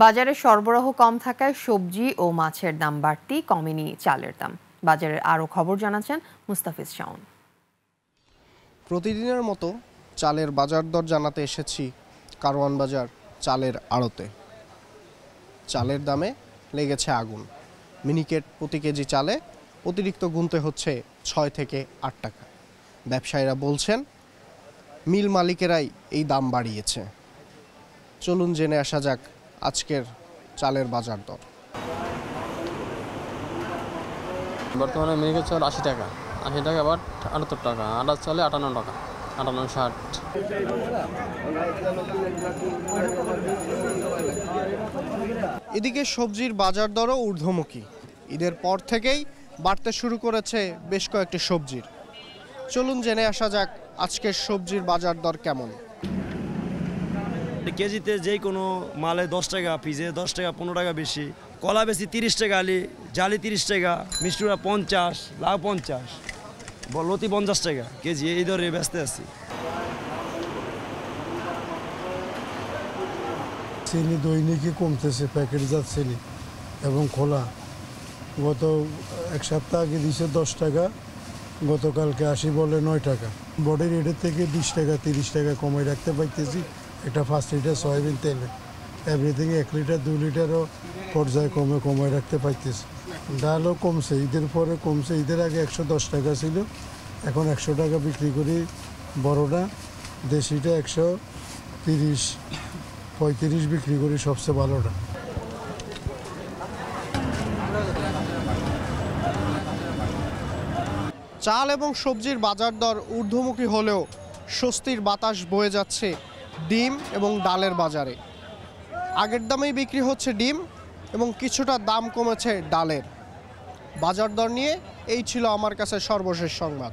বাজারে সরবরাহ কম থাকায় সবজি ও মাছের দাম বাড়তি, কমেনি চালের দাম। বাজারের আরও খবর জানাচ্ছেন মুস্তাফিজ শাওন। প্রতিদিনের মতো চালের বাজার দর জানাতে এসেছি কারওয়ান বাজার চালের আড়তে। চালের দামে লেগেছে আগুন। মিনিকেট প্রতি কেজি চালে অতিরিক্ত গুনতে হচ্ছে 6 থেকে 8 টাকা। ব্যবসায়ীরা বলছেন মিল মালিকেরাই এই দাম বাড়িয়েছে। চলুন জেনে আসা যাক আজকের চালের বাজার দর। বর্তমানে মিনিকেট চাল 80 টাকা, 80 টাকা, আবার 78 টাকা, আটার চালে 58 টাকা, 58, 60। এদিকে সবজির বাজার দরও ঊর্ধ্বমুখী। ঈদের পর থেকেই বাড়তে শুরু করেছে বেশ কয়েকটি সবজির। চলুন জেনে আসা যাক আজকের সবজির বাজার দর কেমন। কেজিতে যে কোনো মালে 10 টাকা, পিজে 10 টাকা 15 টাকা বেশি। কলা বেশি 30 টাকা, জালি 30 টাকা, মিষ্টিরা 50, লাউ 50, লতি 50 টাকা কেজি, এই দরে ব্যস্ত আছি। চিনি দৈনিকই কমতেছে, প্যাকেটজাত চিনি এবং খোলা। গত এক সপ্তাহ আগে দিয়েছে 10 টাকা, গতকালকে 80 বলে 9 টাকা। বডি রেটের থেকে 20 টাকা 30 টাকা কমাই রাখতে পারতেছি একটা 5 লিটার সয়াবিন তেলে। এভরিথিং 1 লিটার 2 লিটারও পর্যায়ে কমাই রাখতে পারতেছি। ডালও কমছে, ঈদের পরে কমছে। ঈদের আগে 110 টাকা ছিল, এখন 100 টাকা বিক্রি করি বড়টা। দেশিটা 130, 35 বিক্রি করি সবচেয়ে ভালোটা। চাল এবং সবজির বাজার দর ঊর্ধ্বমুখী হলেও স্বস্তির বাতাস বয়ে যাচ্ছে ডিম এবং ডালের বাজারে। আগের দামেই বিক্রি হচ্ছে ডিম এবং কিছুটা দাম কমেছে ডালের। বাজার দর নিয়ে এই ছিল আমার কাছে সর্বশেষ সংবাদ।